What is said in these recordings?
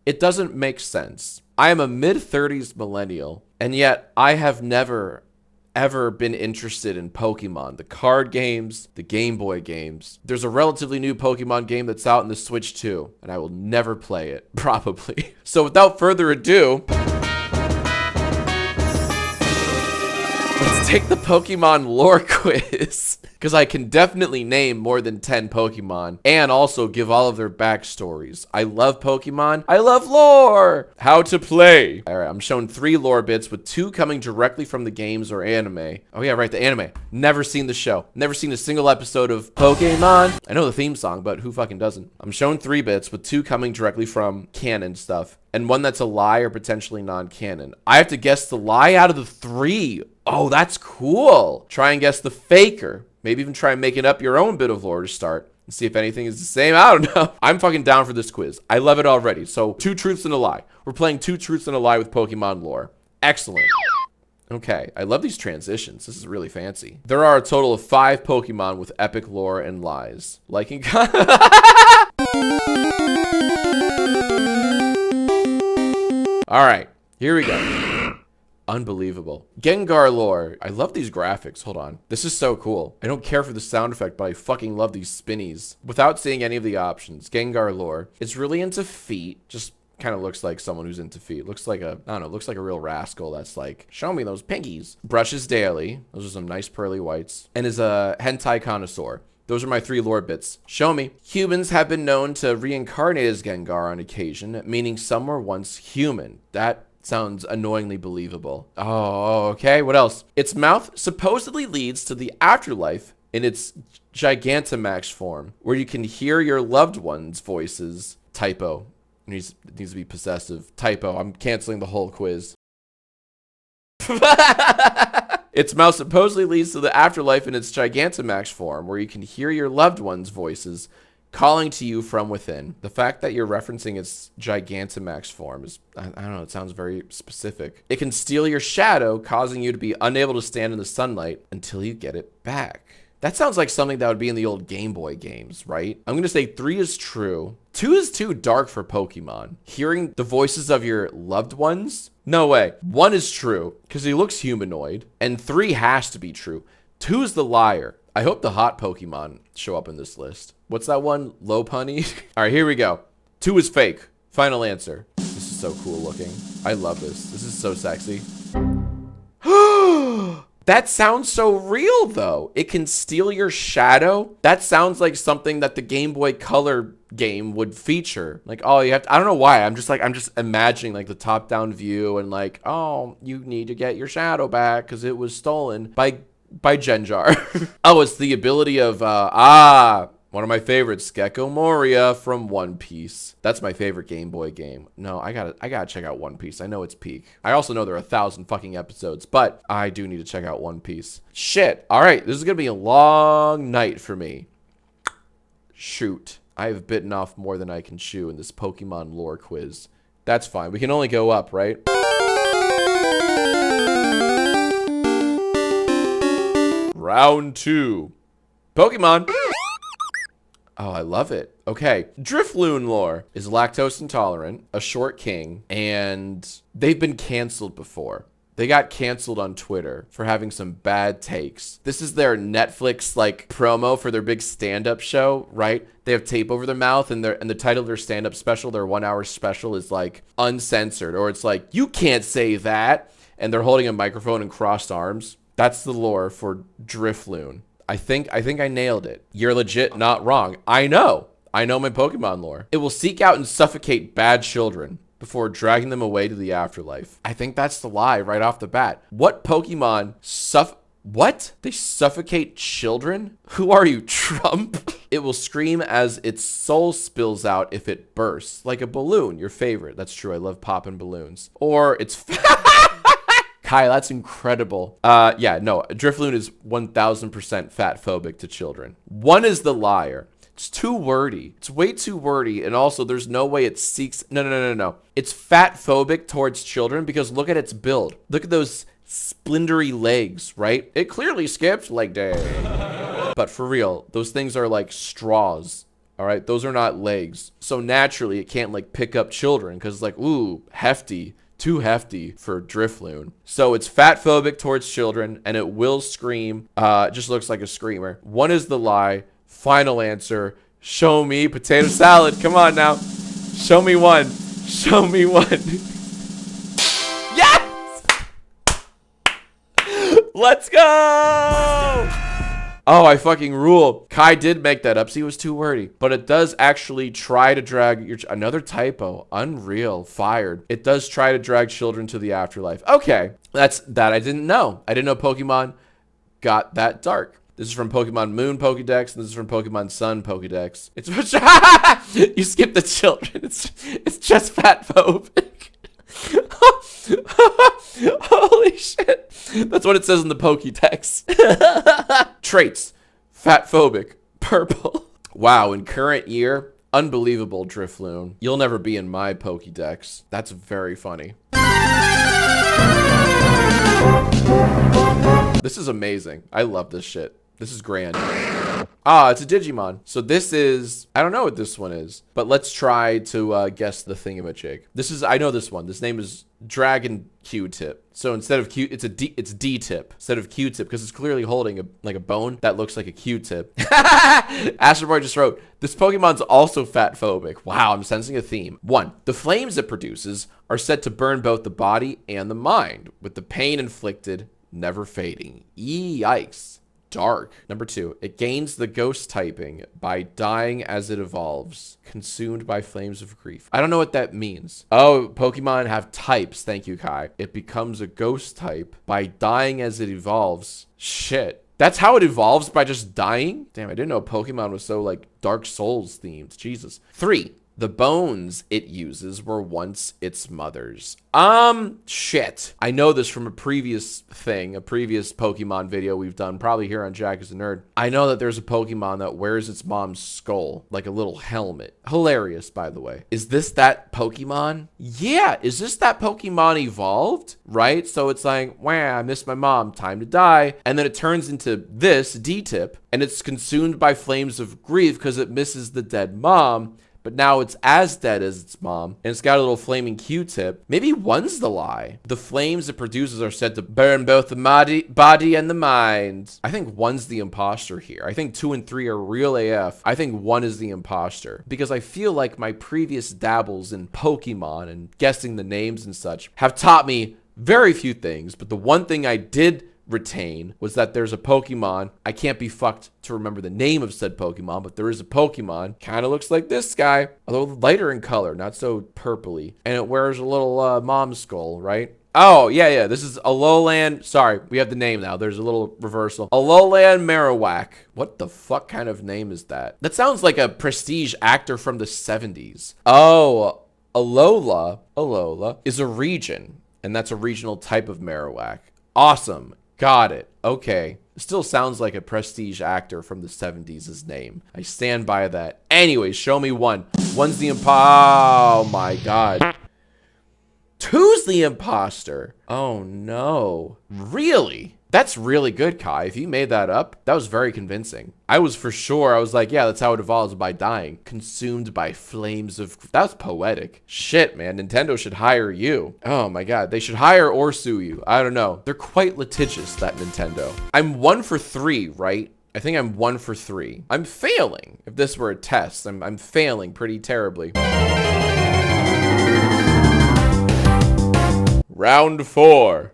It doesn't make sense. I am a mid-30s millennial, and yet I have never ever been interested in Pokemon. The card games, the Game Boy games. There's a relatively new Pokemon game that's out in the Switch too, and I will never play it, probably. So without further ado, let's take the Pokemon lore quiz. Because I can definitely name more than 10 Pokemon and also give all of their backstories. I love Pokemon. I love lore. How to play. All right, I'm shown 3 lore bits with 2 coming directly from the games or anime. Oh yeah, right, the anime. Never seen the show. Never seen a single episode of Pokemon. I know the theme song, but who fucking doesn't? I'm shown 3 bits with 2 coming directly from canon stuff and 1 that's a lie or potentially non-canon. I have to guess the lie out of the 3. Oh, that's cool. Try and guess the faker. Maybe even try making up your own bit of lore to start and see if anything is the same. I don't know. I'm fucking down for this quiz. I love it already. So 2 truths and a lie. We're playing 2 truths and a lie with Pokemon lore. Excellent. Okay, I love these transitions. This is really fancy. There are a total of 5 Pokemon with epic lore and lies. Liking All right, here we go. Unbelievable. Gengar lore. I love these graphics. Hold on. This is so cool. I don't care for the sound effect, but I fucking love these spinnies. Without seeing any of the options, Gengar lore. It's really into feet. Just kind of looks like someone who's into feet. Looks like a, I don't know, looks like a real rascal that's like, show me those pinkies. Brushes daily. Those are some nice pearly whites. And is a hentai connoisseur. Those are my 3 lore bits. Show me. Humans have been known to reincarnate as Gengar on occasion, meaning some were once human. That sounds annoyingly believable. Oh, okay. What else? Its mouth supposedly leads to the afterlife in its Gigantamax form, where you can hear your loved ones' voices. Typo. It needs to be possessive. Typo. I'm canceling the whole quiz. Its mouth supposedly leads to the afterlife in its Gigantamax form, where you can hear your loved ones' voices calling to you from within. The fact that you're referencing its Gigantamax form is, I don't know, it sounds very specific. It can steal your shadow, causing you to be unable to stand in the sunlight until you get it back. That sounds like something that would be in the old Game Boy games, right? I'm gonna say 3 is true. 2 is too dark for Pokemon. Hearing the voices of your loved ones? No way. 1 is true, because he looks humanoid. And 3 has to be true. 2 is the liar. I hope the hot Pokemon show up in this list. What's that one? Lopunny? All right, here we go. 2 is fake. Final answer. This is so cool looking. I love this. This is so sexy. That sounds so real, though. It can steal your shadow. That sounds like something that the Game Boy Color game would feature. Like, oh, you have to, I don't know why. I'm just imagining like the top-down view and like, oh, you need to get your shadow back because it was stolen by Gengar. Oh, it's the ability of, one of my favorites, Gecko Moria from One Piece. That's my favorite Game Boy game. No, I gotta check out One Piece. I know it's peak. I also know there are 1,000 fucking episodes, but I do need to check out One Piece. Shit. All right, this is gonna be a long night for me. Shoot. I have bitten off more than I can chew in this Pokemon lore quiz. That's fine. We can only go up, right? Round 2. Pokemon. Oh, I love it. Okay. Drifloon lore is lactose intolerant, a short king, and they've been canceled before. They got canceled on Twitter for having some bad takes. This is their Netflix like promo for their big stand-up show, right? They have tape over their mouth, and the title of their stand-up special, their 1-hour special, is like uncensored, or it's like, you can't say that, and they're holding a microphone and crossed arms. That's the lore for Drifloon. I think I nailed it. You're legit not wrong. I know my Pokemon lore. It will seek out and suffocate bad children before dragging them away to the afterlife. I think that's the lie right off the bat. What Pokemon what? They suffocate children? Who are you, Trump? It will scream as its soul spills out if it bursts. Like a balloon, your favorite. That's true, I love popping balloons. Or it's... Kai, that's incredible. Yeah, no, Drifloon is 1000% fat phobic to children. 1 is the liar. It's too wordy. It's way too wordy. And also, there's no way it seeks... No. It's fat phobic towards children because look at its build. Look at those splintery legs, right? It clearly skipped leg day. But for real, those things are like straws All right, those are not legs. So naturally, it can't like pick up children because it's like, ooh, hefty. Too hefty for Drifloon. So it's fat phobic towards children and it will scream. It just looks like a screamer. One is the lie. Final answer. Show me potato salad. Come on now. Show me one. Show me one. Yes! Let's go! Oh, I fucking rule. Kai did make that up. See, it was too wordy. But it does actually try to drag your... Another typo. Unreal. Fired. It does try to drag children to the afterlife. Okay. That I didn't know. I didn't know Pokemon got that dark. This is from Pokemon Moon Pokedex, and this is from Pokemon Sun Pokedex. It's... You skipped the children. It's just fat phobic. Holy shit. That's what it says in the Pokédex. Traits. Fat phobic. Purple. Wow, in current year, unbelievable Drifloon. You'll never be in my Pokédex. That's very funny. This is amazing. I love this shit. This is grand. Ah, it's a Digimon. So this is, I don't know what this one is, but let's try to guess the thingamajig. This is, I know this one. This name is Dragon Q-Tip. So instead of Q, it's D-Tip instead of Q-Tip because it's clearly holding a bone that looks like a Q-tip. Astroboy just wrote, this Pokemon's also fat phobic. Wow, I'm sensing a theme. 1. The flames it produces are said to burn both the body and the mind, with the pain inflicted never fading. Yikes. Dark. Number 2, it gains the ghost typing by dying as it evolves, consumed by flames of grief. I don't know what that means. Oh, Pokemon have types. Thank you, Kai. It becomes a ghost type by dying as it evolves. Shit. That's how it evolves, by just dying? Damn, I didn't know Pokemon was so like Dark Souls themed. Jesus. 3. The bones it uses were once its mother's. Shit. I know this from a previous Pokemon video we've done, probably here on Jackisannerd. I know that there's a Pokemon that wears its mom's skull, like a little helmet. Hilarious, by the way. Is this that Pokemon? Yeah, is this that Pokemon evolved? Right? So it's like, wow, I miss my mom, time to die. And then it turns into this, D-Tip, and it's consumed by flames of grief because it misses the dead mom. But now it's as dead as its mom, and it's got a little flaming Q-tip. Maybe one's the lie. The flames it produces are said to burn both the body and the mind. I think one's the imposter here. I think 2 and 3 are real AF. I think 1 is the imposter, because I feel like my previous dabbles in Pokemon and guessing the names and such have taught me very few things, but the one thing I did retain was that there's a Pokemon. I can't be fucked to remember the name of said Pokemon, but there is a Pokemon. Kind of looks like this guy, although lighter in color, not so purpley. And it wears a little mom skull, right? Oh, yeah. This is Alolan. Sorry, we have the name now. There's a little reversal. Alolan Marowak. What the fuck kind of name is that? That sounds like a prestige actor from the 70s. Oh, Alola is a region, and that's a regional type of Marowak. Awesome. Got it. Okay. Still sounds like a prestige actor from the 70s' name. I stand by that. Anyways, show me 1. 1's the oh my god. 2's the imposter. Oh no. Really? That's really good, Kai. If you made that up, that was very convincing. I was like, yeah, that's how it evolves, by dying. Consumed by flames of... That's poetic. Shit, man. Nintendo should hire you. Oh my god. They should hire or sue you. I don't know. They're quite litigious, that Nintendo. I'm 1 for 3, right? I think I'm 1 for 3. I'm failing. If this were a test, I'm failing pretty terribly. Round 4.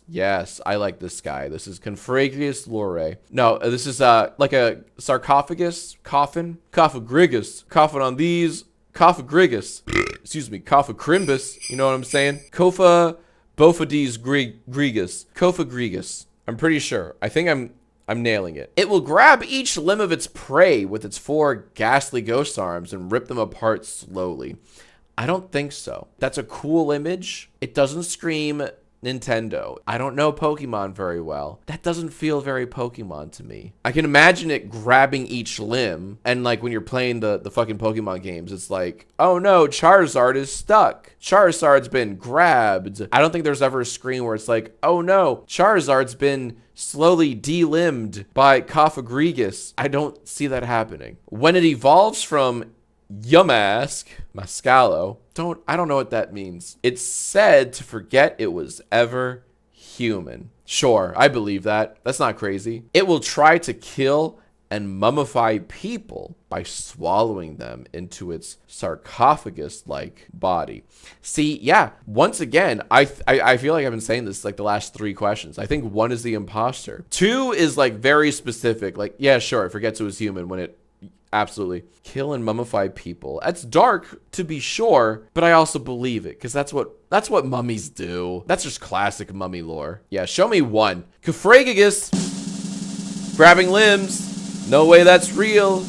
Yes, I like this guy. This is Cofagrigus Lore. No, this is like a sarcophagus, coffin, Cofagrigus, coffin on these, Cofagrigus. Excuse me, Cofagrimbus. You know what I'm saying? Bofades Grigus, Cofagrigus. I'm pretty sure. I think I'm nailing it. It will grab each limb of its prey with its 4 ghastly ghost arms and rip them apart slowly. I don't think so. That's a cool image. It doesn't scream Nintendo. I don't know Pokemon very well. That doesn't feel very Pokemon to me. I can imagine it grabbing each limb, and like when you're playing the fucking Pokemon games, it's like, oh no, Charizard is stuck. Charizard's been grabbed. I don't think there's ever a screen where it's like, oh no, Charizard's been slowly de-limbed by Cofagrigus. I don't see that happening. When it evolves from Yamask, Mascalo, I don't know what that means. It's said to forget it was ever human. Sure, I believe that. That's not crazy. It will try to kill and mummify people by swallowing them into its sarcophagus-like body. See, yeah, once again, I feel like I've been saying this like the last 3 questions. I think 1 is the imposter. 2 is like very specific. Like, yeah, sure, it forgets it was human when it absolutely kill and mummify people. That's dark to be sure, but I also believe it because that's what mummies do. That's just classic mummy lore. Yeah, show me 1. Cofagrigus grabbing limbs. No way that's real.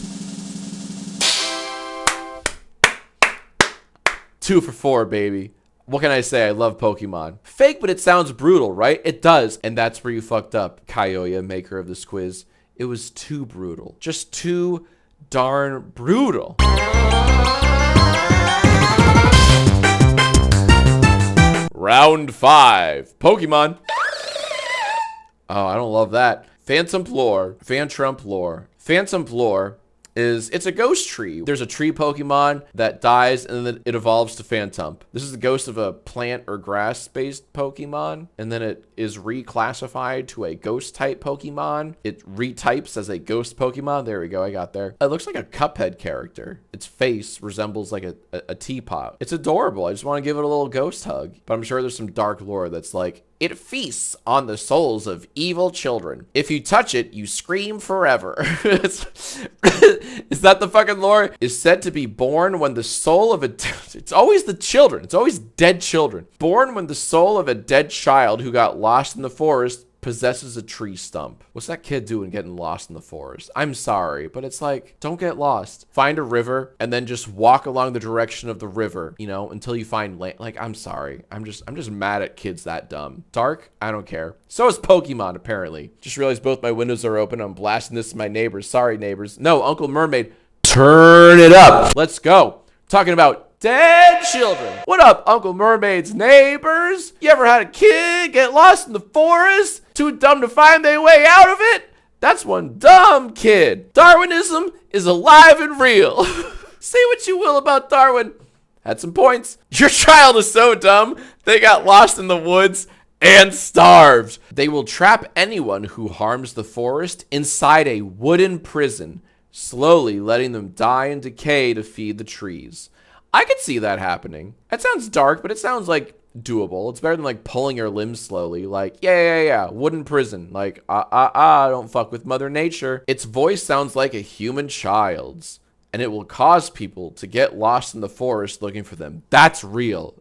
2 for 4, baby. What can I say? I love Pokemon. Fake, but it sounds brutal, right? It does. And that's where you fucked up, Cuyoya, maker of this quiz. It was too brutal. Just too darn brutal. Round 5. Pokemon. Oh, I don't love that. Phantump lore. Phantump lore is, it's a ghost tree. There's a tree Pokemon that dies and then it evolves to Phantump. This is the ghost of a plant or grass-based Pokemon, and then it is reclassified to a ghost-type Pokemon. It retypes as a ghost Pokemon. There we go, I got there. It looks like a Cuphead character. Its face resembles like a teapot. It's adorable. I just want to give it a little ghost hug, but I'm sure there's some dark lore that's like, it feasts on the souls of evil children. If you touch it, you scream forever. Is that the fucking lore? Is said to be born when the soul of a... It's always the children. It's always dead children. Born when the soul of a dead child who got lost in the forest possesses a tree stump. What's that kid doing getting lost in the forest? I'm sorry, but it's like, don't get lost. Find a river and then just walk along the direction of the river, you know, until you find land. Like, I'm sorry. I'm just mad at kids that dumb. Dark? I don't care. So is Pokemon, apparently. Just realized both my windows are open. I'm blasting this to my neighbors. Sorry, neighbors. No, Uncle Mermaid, turn it up. Let's go. Talking about dead children. What up, Uncle Mermaid's neighbors? You ever had a kid get lost in the forest? Too dumb to find their way out of it? That's one dumb kid. Darwinism is alive and real. Say what you will about Darwin. Had some points. Your child is so dumb, they got lost in the woods and starved. They will trap anyone who harms the forest inside a wooden prison, slowly letting them die and decay to feed the trees. I could see that happening. That sounds dark, but it sounds like doable. It's better than like pulling your limbs slowly. Like, yeah, wooden prison. Like, don't fuck with Mother Nature. Its voice sounds like a human child's, and it will cause people to get lost in the forest looking for them. That's real.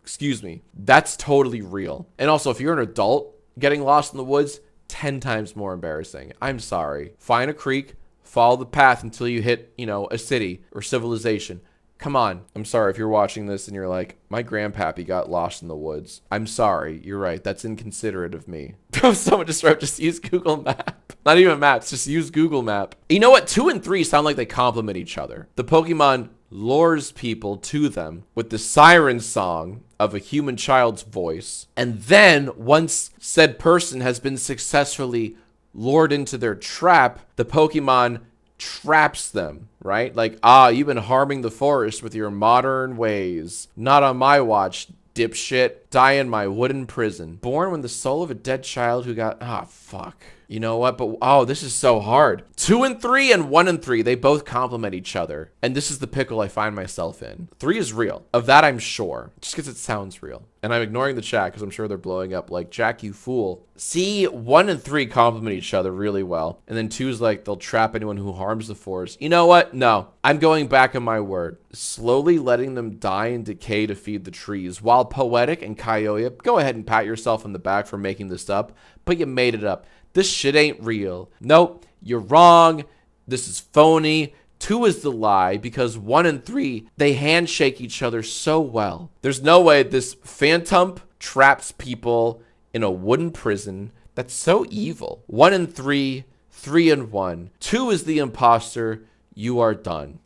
Excuse me. That's totally real. And also, if you're an adult getting lost in the woods, 10 times more embarrassing. I'm sorry. Find a creek, follow the path until you hit, you know, a city or civilization. Come on. I'm sorry if you're watching this and you're like, my grandpappy got lost in the woods. I'm sorry. You're right. That's inconsiderate of me. Someone just wrote, just use Google Map. Not even maps. Just use Google Map. You know what? 2 and 3 sound like they complement each other. The Pokemon lures people to them with the siren song of a human child's voice. And then once said person has been successfully lured into their trap, the Pokemon traps them, right? Like, you've been harming the forest with your modern ways. Not on my watch, dipshit. Die in my wooden prison. Born when the soul of a dead child who got... fuck. You know what? But, this is so hard. 2 and 3 and 1 and 3, they both complement each other. And this is the pickle I find myself in. 3 is real. Of that, I'm sure. Just because it sounds real. And I'm ignoring the chat because I'm sure they're blowing up like, Jack, you fool. See, 1 and 3 complement each other really well. And then 2 is like, they'll trap anyone who harms the forest. You know what? No. I'm going back on my word. Slowly letting them die and decay to feed the trees. While poetic and Cuyoya, go ahead and pat yourself on the back for making this up. But you made it up. This shit ain't real. Nope, you're wrong. This is phony. 2 is the lie because 1 and 3, they handshake each other so well. There's no way this Phantump traps people in a wooden prison. That's so evil. 1 and 3, 3 and 1. 2 is the imposter. You are done.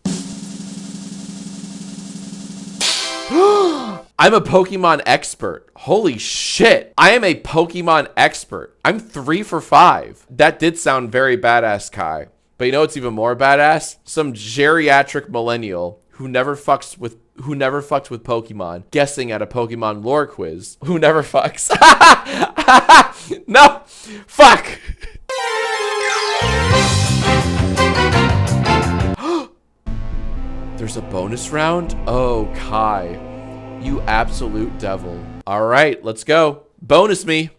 I'm a Pokemon expert. Holy shit. I am a Pokemon expert. I'm 3 for 5. That did sound very badass, Kai. But you know what's even more badass? Some geriatric millennial who never fucks with Pokemon, guessing at a Pokemon lore quiz. Who never fucks. No. Fuck. There's a bonus round? Oh, Kai. You absolute devil. All right, let's go. Bonus me.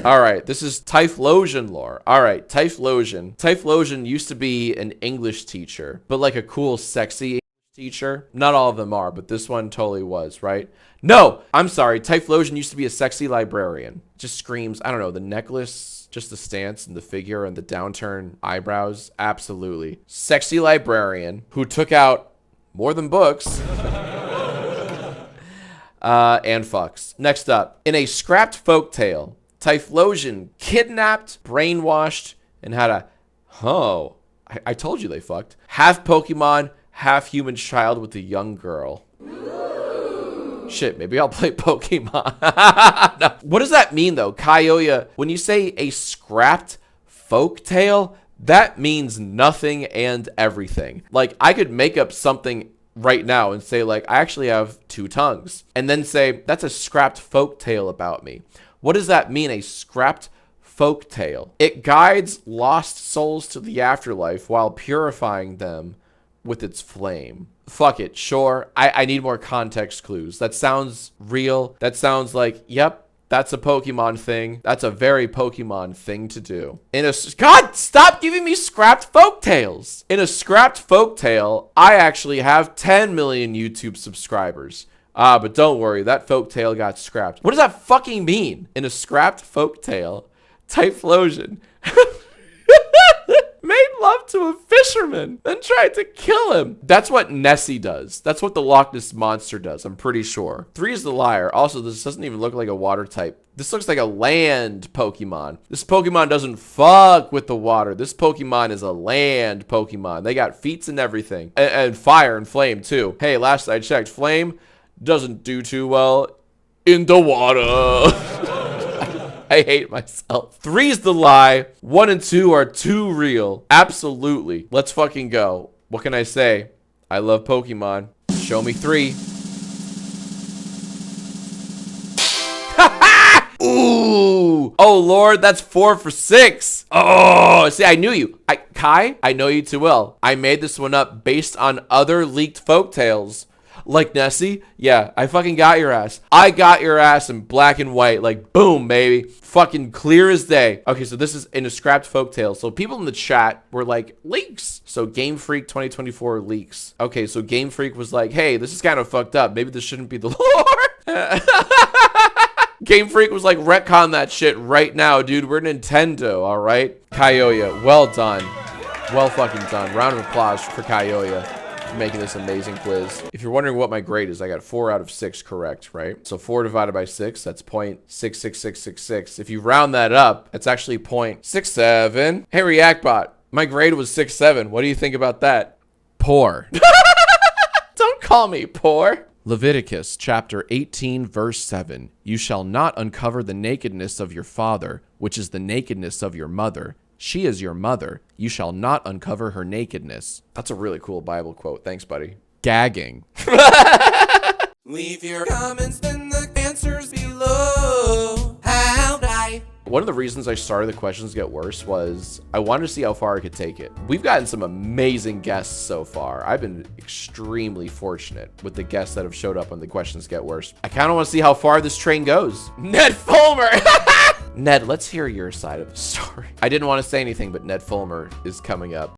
All right, this is Typhlosion lore. All right, Typhlosion. Typhlosion used to be an English teacher, but like a cool, sexy English teacher. Not all of them are, but this one totally was, right? No, I'm sorry. Typhlosion used to be a sexy librarian. Just screams, I don't know, the necklace, just the stance and the figure and the downturn eyebrows. Absolutely. Sexy librarian who took out more than books. And fucks. Next up, in a scrapped folktale, Typhlosion kidnapped, brainwashed, and had a, I told you they fucked. Half Pokemon, half human child with a young girl. Shit, maybe I'll play Pokemon. No. What does that mean though, Cuyoya? When you say a scrapped folktale, that means nothing and everything. Like, I could make up something right now and say like, I actually have 2 tongues, and then say that's a scrapped folk tale about me. What does that mean, a scrapped folk tale? It guides lost souls to the afterlife while purifying them with its flame. Fuck it, sure. I need more context clues. That sounds real. That sounds like, yep, that's a Pokemon thing. That's a very Pokemon thing to do. God, stop giving me scrapped folktales. In a scrapped folktale, I actually have 10 million YouTube subscribers. But don't worry, that folktale got scrapped. What does that fucking mean? In a scrapped folktale, Typhlosion made love to a fisherman, then tried to kill him. That's what Nessie does. That's what the Loch Ness Monster does, I'm pretty sure. 3 is the liar. Also, this doesn't even look like a water type. This looks like a land Pokemon. This Pokemon doesn't fuck with the water. This Pokemon is a land Pokemon. They got feats and everything. And fire and flame, too. Hey, last I checked, flame doesn't do too well in the water. I hate myself. 3 is the lie. 1 and 2 are too real. Absolutely. Let's fucking go. What can I say? I love Pokemon. Show me 3. Ooh. Oh, Lord, that's 4 for 6. Oh, see, I knew you. Kai, I know you too well. I made this one up based on other leaked folktales. Like Nessie? Yeah, I fucking got your ass. I got your ass in black and white. Like, boom, baby. Fucking clear as day. Okay, so this is in a scrapped folktale. So people in the chat were like, leaks. So Game Freak 2024 leaks. Okay, so Game Freak was like, hey, this is kind of fucked up. Maybe this shouldn't be the lore. Game Freak was like, retcon that shit right now, dude. We're Nintendo, all right? Cuyoya, well done. Well fucking done. Round of applause for Cuyoya. Making this amazing quiz. If you're wondering what my grade is, I got 4 out of 6 correct, right? So 4 divided by 6, that's 0.66666. If you round that up, it's actually 0.67. Hey, ReactBot, my grade was 6.7. What do you think about that? Poor. Don't call me poor. Leviticus chapter 18, verse 7. You shall not uncover the nakedness of your father, which is the nakedness of your mother. She is your mother. You shall not uncover her nakedness. That's a really cool Bible quote. Thanks, buddy. Gagging. Leave your comments in the answers below. How'd I? One of the reasons I started the questions get worse was I wanted to see how far I could take it. We've gotten some amazing guests so far. I've been extremely fortunate with the guests that have showed up on the questions get worse. I kind of want to see how far this train goes. Ned Fulmer. Ned, let's hear your side of the story. I didn't want to say anything, but Ned Fulmer is coming up.